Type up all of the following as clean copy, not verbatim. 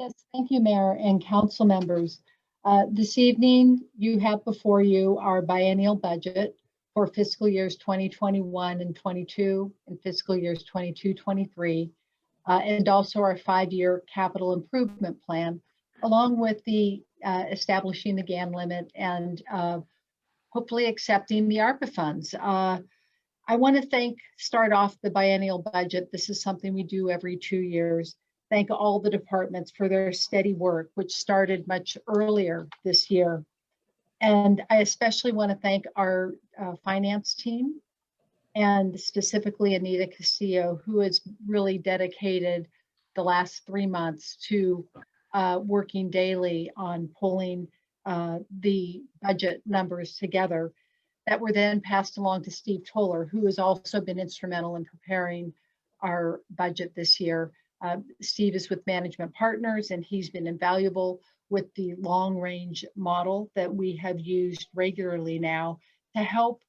Yes, thank you, Mayor and council members. This evening, you have before you our biennial budget for fiscal years 2021 and 22 and fiscal years 22-23, and also our 5-year capital improvement plan, along with the establishing the GAN limit and hopefully accepting the ARPA funds. I want to start off the biennial budget. This is something we do every 2 years. Thank all the departments for their steady work, which started much earlier this year. And I especially want to thank our finance team, and specifically Anita Castillo, who has really dedicated the last 3 months to working daily on pulling the budget numbers together that were then passed along to Steve Toller, who has also been instrumental in preparing our budget this year. Steve is with Management Partners, and he's been invaluable with the long-range model that we have used regularly now to help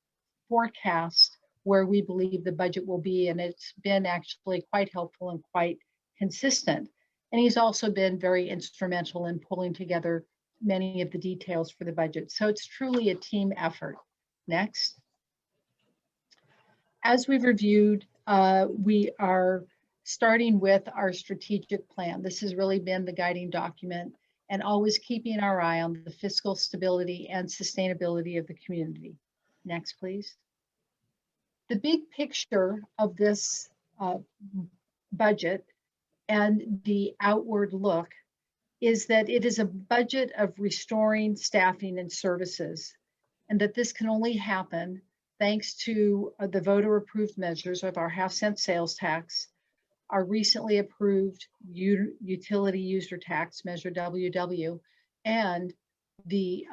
forecast where we believe the budget will be. And it's been actually quite helpful and quite consistent. And he's also been very instrumental in pulling together many of the details for the budget. So it's truly a team effort. Next. As we've reviewed, we are starting with our strategic plan. This has really been the guiding document, and always keeping our eye on the fiscal stability and sustainability of the community. Next, please. The big picture of this budget and the outward look is that it is a budget of restoring staffing and services, and that this can only happen thanks to the voter approved measures of our half-cent sales tax, our recently approved utility user tax, Measure WW, and the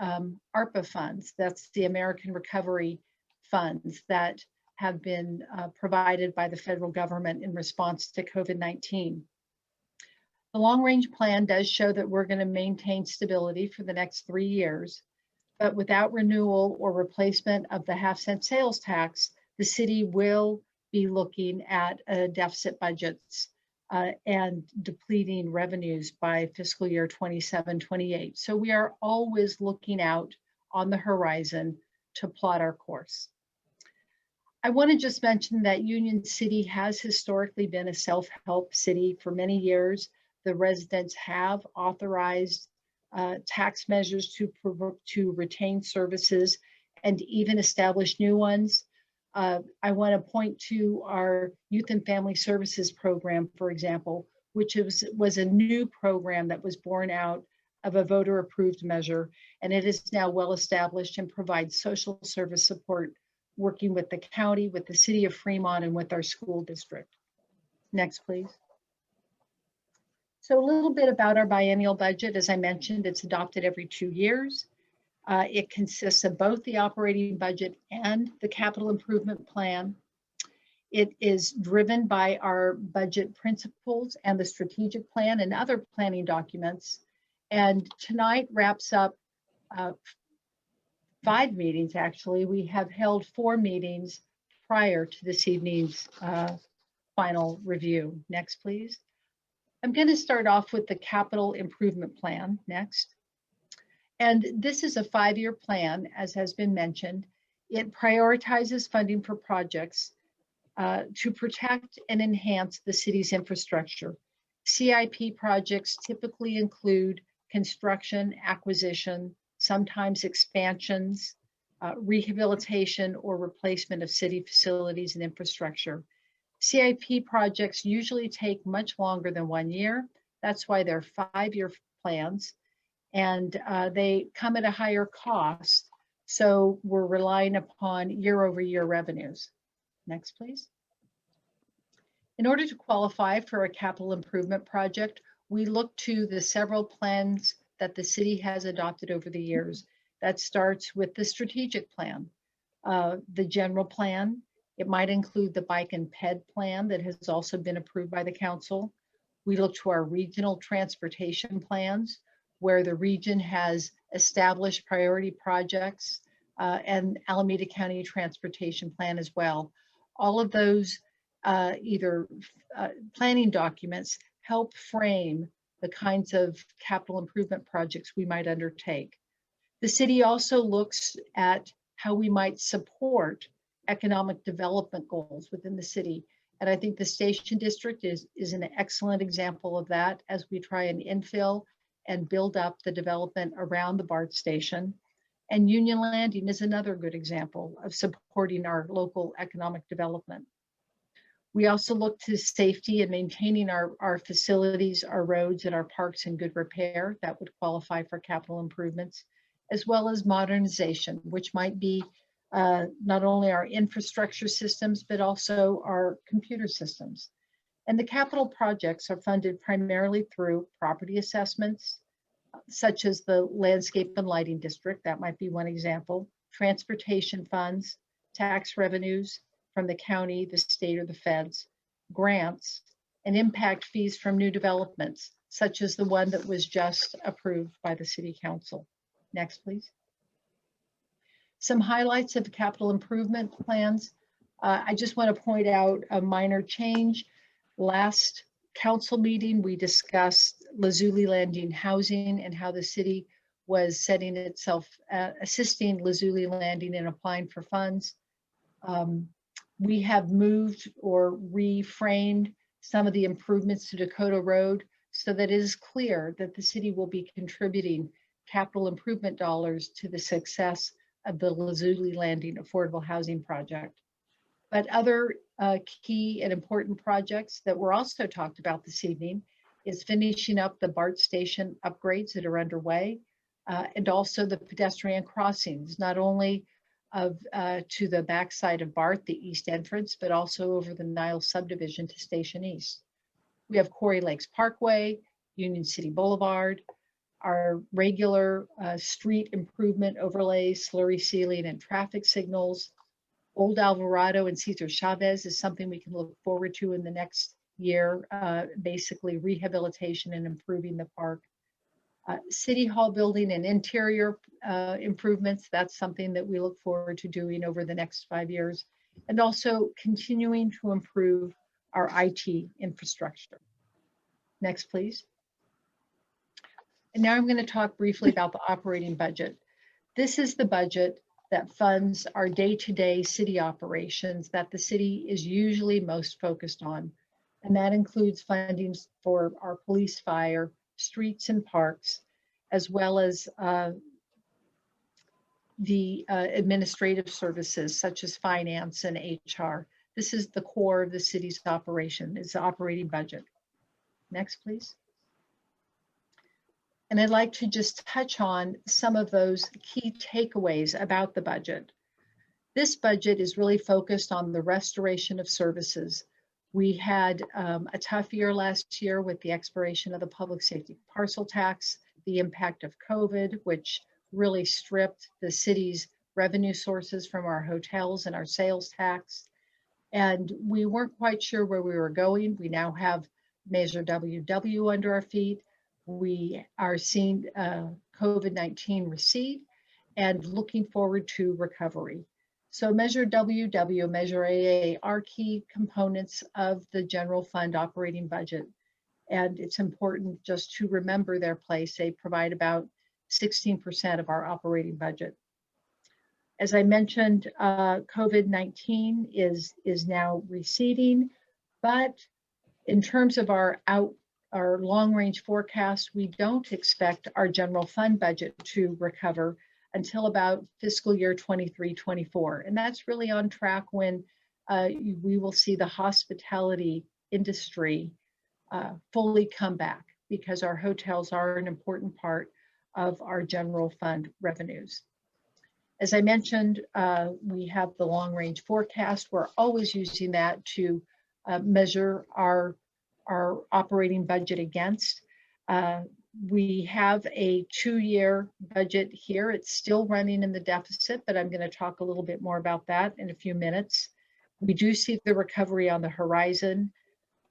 ARPA funds. That's the American Recovery Funds that have been provided by the federal government in response to COVID-19. The long-range plan does show that we're going to maintain stability for the next 3 years, but without renewal or replacement of the half-cent sales tax, the city will be looking at deficit budgets and depleting revenues by fiscal year 27-28. So we are always looking out on the horizon to plot our course. I want to just mention that Union City has historically been a self-help city for many years. The residents have authorized tax measures to retain services and even establish new ones. I want to point to our Youth and Family Services program, for example, which was a new program that was born out of a voter approved measure, and it is now well established and provides social service support, working with the county, with the city of Fremont, and with our school district. Next, please. So a little bit about our biennial budget. As I mentioned, it's adopted every 2 years. It consists of both the operating budget and the capital improvement plan. It is driven by our budget principles and the strategic plan and other planning documents. And tonight wraps up 5 meetings, actually. We have held 4 meetings prior to this evening's final review. Next, please. I'm going to start off with the capital improvement plan. Next. And this is a 5-year plan, as has been mentioned. It prioritizes funding for projects to protect and enhance the city's infrastructure. CIP projects typically include construction, acquisition, sometimes expansions, rehabilitation or replacement of city facilities and infrastructure. CIP projects usually take much longer than 1 year. That's why they're 5-year plans, and they come at a higher cost. So we're relying upon year-over-year revenues. Next, please. In order to qualify for a capital improvement project, we look to the several plans that the city has adopted over the years. That starts with the strategic plan, the general plan. It might include the bike and ped plan that has also been approved by the council. We look to our regional transportation plans, where the region has established priority projects, and Alameda County Transportation Plan as well. All of those planning documents help frame the kinds of capital improvement projects we might undertake. The city also looks at how we might support economic development goals within the city. And I think the Station District is an excellent example of that as we try and infill and build up the development around the BART station. And Union Landing is another good example of supporting our local economic development. We also look to safety and maintaining our facilities, our roads, and our parks in good repair. That would qualify for capital improvements, as well as modernization, which might be not only our infrastructure systems, but also our computer systems. And the capital projects are funded primarily through property assessments, such as the landscape and lighting district. That might be one example. Transportation funds, tax revenues from the county, the state, or the feds, grants, and impact fees from new developments, such as the one that was just approved by the City Council. Next, please. Some highlights of capital improvement plans. I just want to point out a minor change. Last council meeting, we discussed Lazuli Landing housing and how the city was setting itself, assisting Lazuli Landing in applying for funds. We have moved or reframed some of the improvements to Dakota Road so that it is clear that the city will be contributing capital improvement dollars to the success of the Lazuli Landing affordable housing project. But other key and important projects that were also talked about this evening is finishing up the BART station upgrades that are underway, and also the pedestrian crossings, not only to the backside of BART, the east entrance, but also over the Nile subdivision to Station East. We have Quarry Lakes Parkway, Union City Boulevard, our regular street improvement overlays, slurry sealing and traffic signals. Old Alvarado and Cesar Chavez is something we can look forward to in the next year, basically rehabilitation and improving the park. City Hall building and interior improvements, that's something that we look forward to doing over the next 5 years, and also continuing to improve our IT infrastructure. Next, please. And now I'm going to talk briefly about the operating budget. This is the budget that funds our day-to-day city operations that the city is usually most focused on. And that includes funding for our police, fire, streets, and parks, as well as the administrative services such as finance and HR. This is the core of the city's operation, is the operating budget. Next, please. And I'd like to just touch on some of those key takeaways about the budget. This budget is really focused on the restoration of services. We had a tough year last year with the expiration of the public safety parcel tax, the impact of COVID, which really stripped the city's revenue sources from our hotels and our sales tax. And we weren't quite sure where we were going. We now have Measure WW under our feet. We are seeing COVID-19 recede and looking forward to recovery. So Measure WW, Measure AA are key components of the general fund operating budget. And it's important just to remember their place. They provide about 16% of our operating budget. As I mentioned, COVID-19 is now receding, but in terms of our long-range forecast, we don't expect our general fund budget to recover until about fiscal year 23-24. And that's really on track when we will see the hospitality industry fully come back, because our hotels are an important part of our general fund revenues. As I mentioned, we have the long-range forecast. We're always using that to measure our operating budget against. We have a 2-year budget here. It's still running in the deficit, but I'm going to talk a little bit more about that in a few minutes. We do see the recovery on the horizon,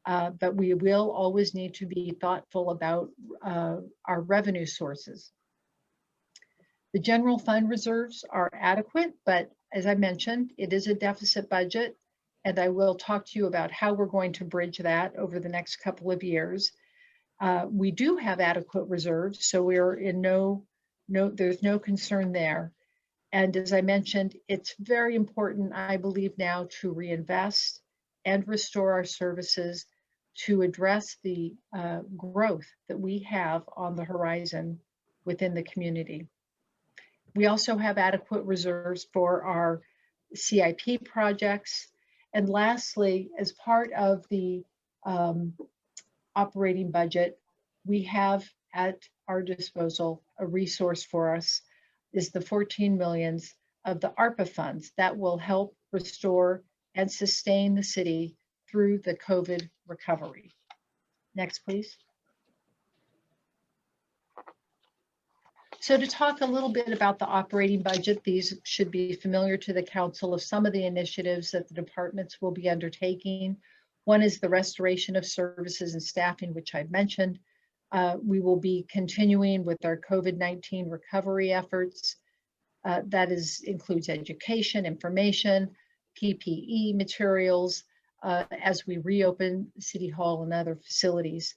but we will always need to be thoughtful about our revenue sources. The general fund reserves are adequate, but as I mentioned, it is a deficit budget, and I will talk to you about how we're going to bridge that over the next couple of years. We do have adequate reserves, so we're in there's no concern there. And as I mentioned, it's very important, I believe now, to reinvest and restore our services to address the growth that we have on the horizon within the community. We also have adequate reserves for our CIP projects. And lastly, as part of the operating budget, we have at our disposal a resource for us is the 14 millions of the ARPA funds that will help restore and sustain the city through the COVID recovery. Next, please. So to talk a little bit about the operating budget, these should be familiar to the council of some of the initiatives that the departments will be undertaking. One is the restoration of services and staffing, which I've mentioned. We will be continuing with our COVID-19 recovery efforts. That includes education, information, PPE materials, as we reopen City Hall and other facilities.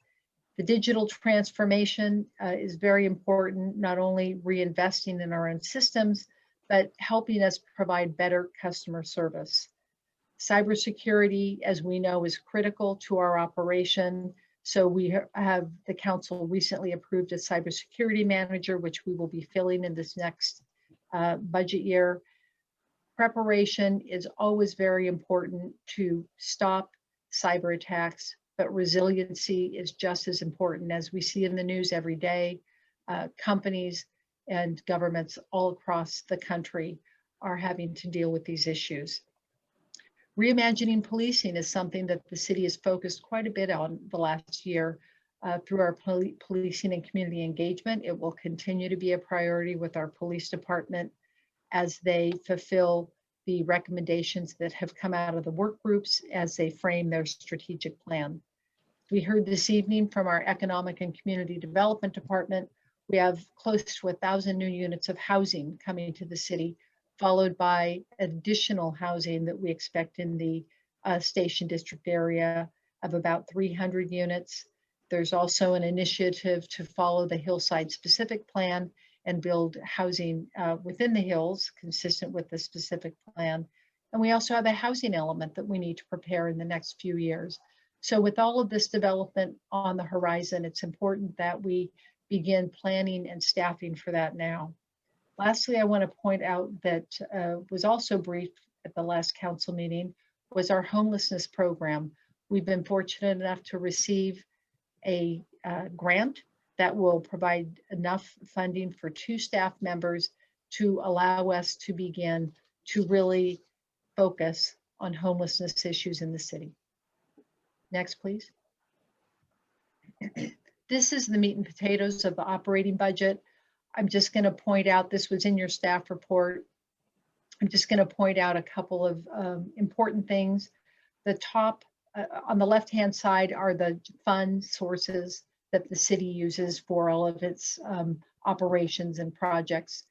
The digital transformation is very important, not only reinvesting in our own systems, but helping us provide better customer service. Cybersecurity, as we know, is critical to our operation. So we have, the council recently approved a cybersecurity manager, which we will be filling in this next budget year. Preparation is always very important to stop cyber attacks, but resiliency is just as important. As we see in the news every day, companies and governments all across the country are having to deal with these issues. Reimagining policing is something that the city has focused quite a bit on the last year through our policing and community engagement. It will continue to be a priority with our police department as they fulfill the recommendations that have come out of the work groups as they frame their strategic plan. We heard this evening from our Economic and Community Development Department, we have close to 1,000 new units of housing coming to the city, followed by additional housing that we expect in the Station District area of about 300 units. There's also an initiative to follow the Hillside Specific Plan and build housing within the hills consistent with the specific plan. And we also have a housing element that we need to prepare in the next few years. So with all of this development on the horizon, it's important that we begin planning and staffing for that now. Lastly, I want to point out that was also briefed at the last council meeting was our homelessness program. We've been fortunate enough to receive a grant that will provide enough funding for 2 staff members to allow us to begin to really focus on homelessness issues in the city. Next, please. This is the meat and potatoes of the operating budget. I'm just going to point out, this was in your staff report. I'm just going to point out a couple of important things. The top, on the left-hand side are the fund sources that the city uses for all of its operations and projects.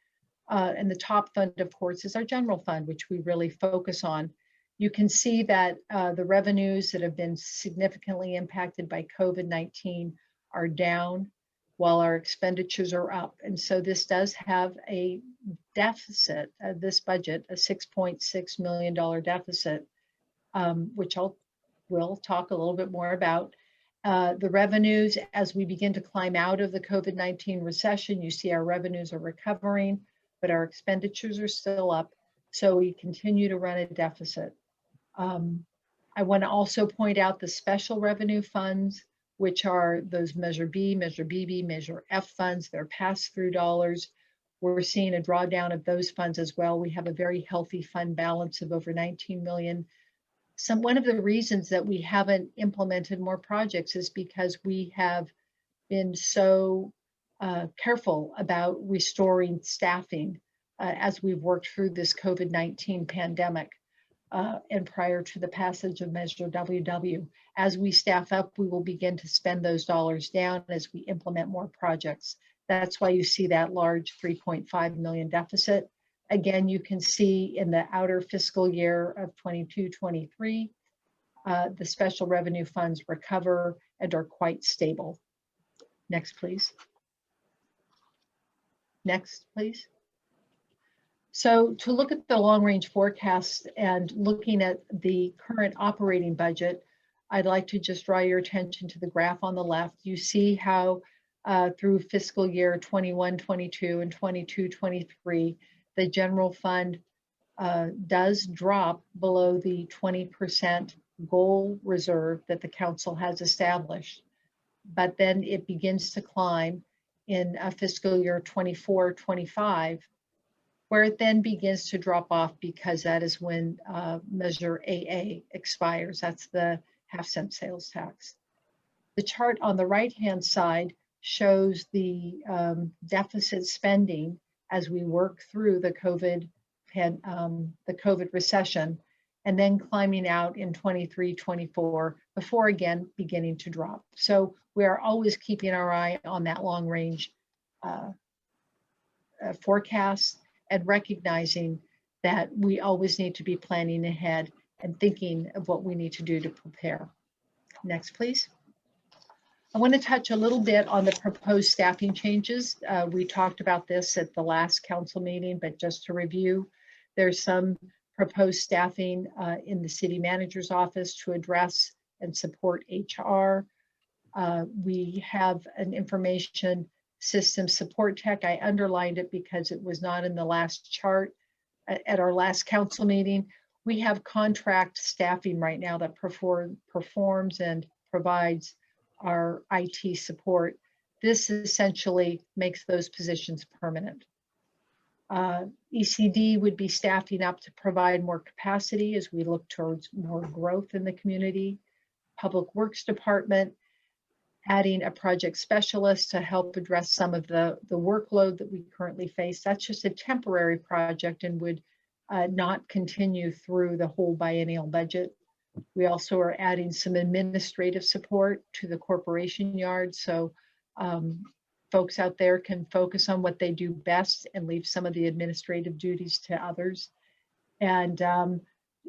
And the top fund, of course, is our general fund, which we really focus on. You can see that the revenues that have been significantly impacted by COVID-19 are down while our expenditures are up. And so this does have a deficit, this budget, a $6.6 million deficit, which we'll talk a little bit more about. The revenues, as we begin to climb out of the COVID-19 recession, you see our revenues are recovering, but our expenditures are still up. So we continue to run a deficit. I want to also point out the special revenue funds, which are those Measure B, Measure BB, Measure F funds. They're pass-through dollars. We're seeing a drawdown of those funds as well. We have a very healthy fund balance of over 19 million. One of the reasons that we haven't implemented more projects is because we have been so careful about restoring staffing as we've worked through this COVID-19 pandemic. And prior to the passage of Measure WW. As we staff up, we will begin to spend those dollars down as we implement more projects. That's why you see that large 3.5 million deficit. Again, you can see in the outer fiscal year of 22-23, the special revenue funds recover and are quite stable. Next, please. Next, please. So to look at the long-range forecast and looking at the current operating budget, I'd like to just draw your attention to the graph on the left. You see how through fiscal year 21-22 and 22-23, the general fund does drop below the 20% goal reserve that the council has established. But then it begins to climb in fiscal year 24-25, where it then begins to drop off because that is when Measure AA expires. That's the half-cent sales tax. The chart on the right-hand side shows the deficit spending as we work through the COVID recession, and then climbing out in 23-24 before again beginning to drop. So we are always keeping our eye on that long-range forecast and recognizing that we always need to be planning ahead and thinking of what we need to do to prepare. Next, please. I want to touch a little bit on the proposed staffing changes. We talked about this at the last council meeting, but just to review, there's some proposed staffing in the city manager's office to address and support HR. We have an information system support tech. I underlined it because it was not in the last chart at our last council meeting. We have contract staffing right now that performs and provides our IT support. This essentially makes those positions permanent. ECD would be staffing up to provide more capacity as we look towards more growth in the community. Public Works Department, adding a project specialist to help address some of the workload that we currently face. That's just a temporary project and would not continue through the whole biennial budget. We also are adding some administrative support to the corporation yard, so folks out there can focus on what they do best and leave some of the administrative duties to others. And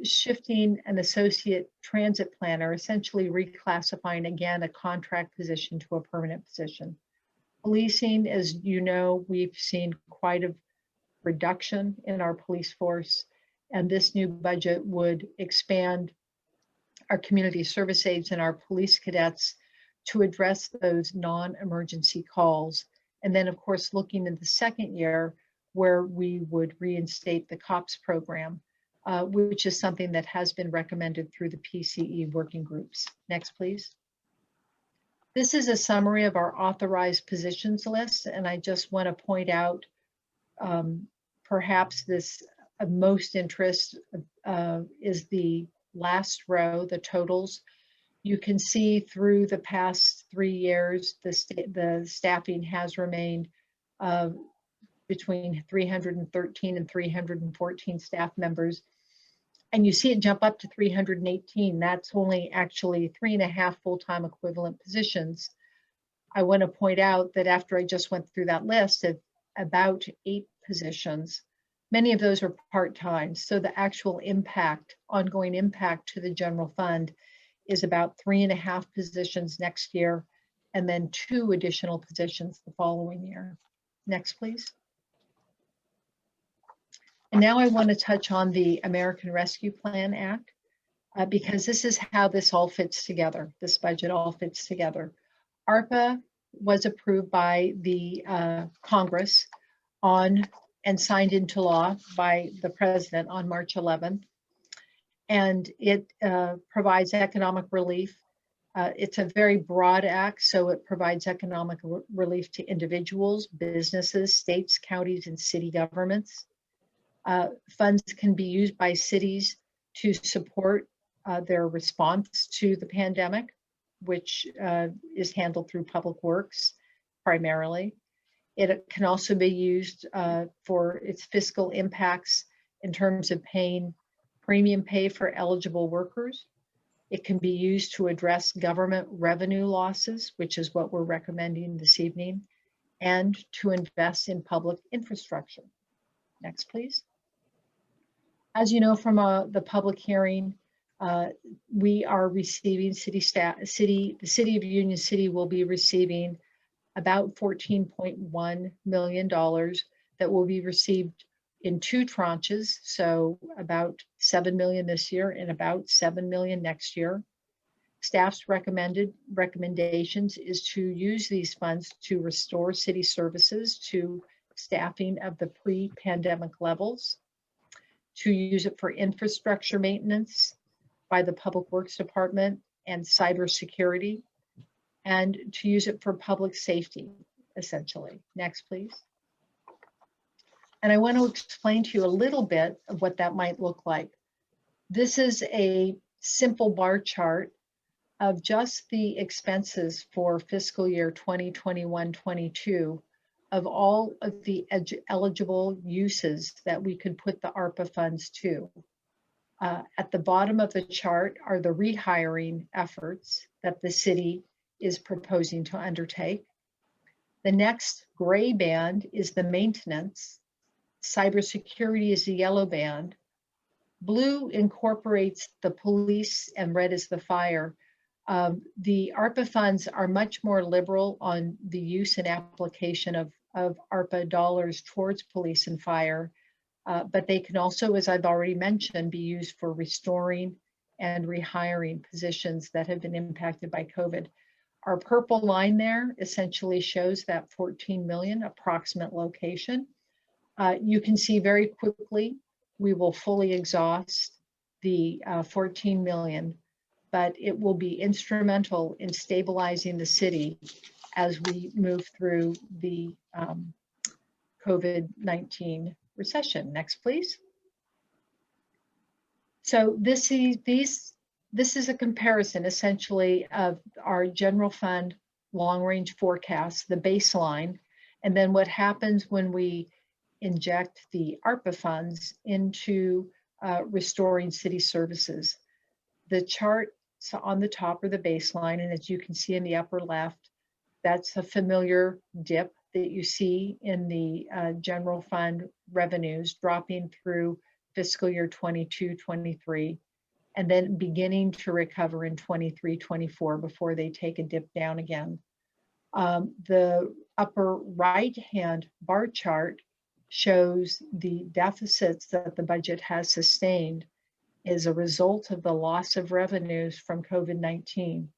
shifting an associate transit planner, essentially reclassifying again a contract position to a permanent position. Policing, as you know, we've seen quite a reduction in our police force, and this new budget would expand our community service aides and our police cadets to address those non-emergency calls. And then of course, looking in the second year where we would reinstate the COPS program, which is something that has been recommended through the PCE working groups. Next, please. This is a summary of our authorized positions list, and I just want to point out perhaps this of most interest is the last row, the totals. You can see through the past 3 years, the staffing has remained between 313 and 314 staff members. And you see it jump up to 318. That's only actually 3.5 full-time equivalent positions. I want to point out that after I just went through that list of about 8 positions, many of those are part-time. So the actual impact, ongoing impact to the general fund is about 3.5 positions next year, and then 2 additional positions the following year. Next, please. And now I want to touch on the American Rescue Plan Act, because this is how this all fits together. This budget all fits together. ARPA was approved by the Congress and signed into law by the President on March 11th. And it provides economic relief. It's a very broad act, so it provides economic relief to individuals, businesses, states, counties, and city governments. Funds can be used by cities to support their response to the pandemic, which is handled through Public Works primarily. It can also be used for its fiscal impacts in terms of paying premium pay for eligible workers. It can be used to address government revenue losses, which is what we're recommending this evening, and to invest in public infrastructure. Next, please. As you know from the public hearing, we are receiving the City of Union City will be receiving about $14.1 million that will be received in 2 tranches, so about $7 million this year and about $7 million next year. Staff's recommendations is to use these funds to restore city services to staffing of the pre-pandemic levels, to use it for infrastructure maintenance by the Public Works Department and cybersecurity, and to use it for public safety, essentially. Next, please. And I want to explain to you a little bit of what that might look like. This is a simple bar chart of just the expenses for fiscal year 2021-22 of all of the eligible uses that we could put the ARPA funds to. At the bottom of the chart are the rehiring efforts that the city is proposing to undertake. The next gray band is the maintenance. Cybersecurity is the yellow band. Blue incorporates the police and red is the fire. The ARPA funds are much more liberal on the use and application of ARPA dollars towards police and fire, but they can also, as I've already mentioned, be used for restoring and rehiring positions that have been impacted by COVID. Our purple line there essentially shows that 14 million approximate location. You can see very quickly we will fully exhaust the 14 million, but it will be instrumental in stabilizing the city as we move through the COVID-19 recession. Next, please. So this is a comparison essentially of our general fund long-range forecast, the baseline, and then what happens when we inject the ARPA funds into restoring city services. The chart on the top are the baseline, and as you can see in the upper left, that's a familiar dip that you see in the general fund revenues dropping through fiscal year 22-23, and then beginning to recover in 23-24 before they take a dip down again. The upper right-hand bar chart shows the deficits that the budget has sustained as a result of the loss of revenues from COVID-19.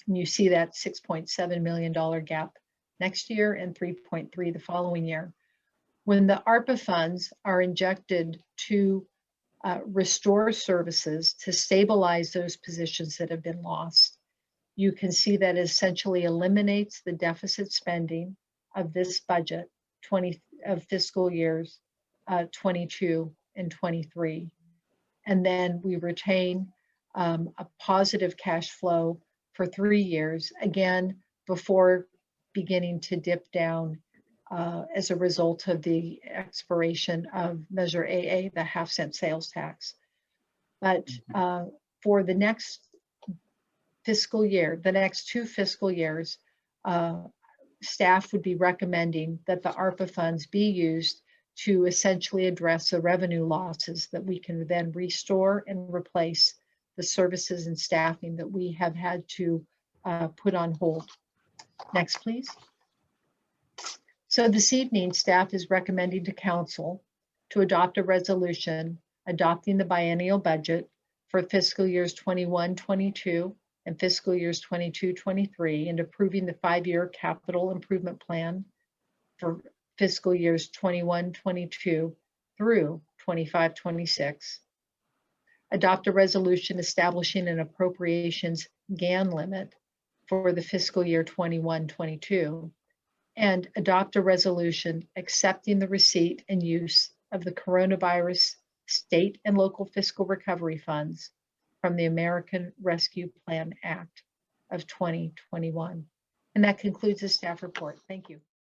And you see that $6.7 million gap next year and 3.3 the following year. When the ARPA funds are injected to restore services to stabilize those positions that have been lost, you can see that it essentially eliminates the deficit spending of this budget of fiscal years 22 and 23. And then we retain a positive cash flow for 3 years, again, before beginning to dip down as a result of the expiration of Measure AA, the half-cent sales tax. But for the next fiscal year, the next 2 fiscal years, staff would be recommending that the ARPA funds be used to essentially address the revenue losses that we can then restore and replace the services and staffing that we have had to put on hold. Next, please. So this evening, staff is recommending to council to adopt a resolution adopting the biennial budget for fiscal years 21-22 and fiscal years 22-23 and approving the 5-year capital improvement plan for fiscal years 21-22 through 25-26. Adopt a resolution establishing an appropriations GAN limit for the fiscal year 21-22, and adopt a resolution accepting the receipt and use of the coronavirus state and local fiscal recovery funds from the American Rescue Plan Act of 2021. And that concludes the staff report. Thank you.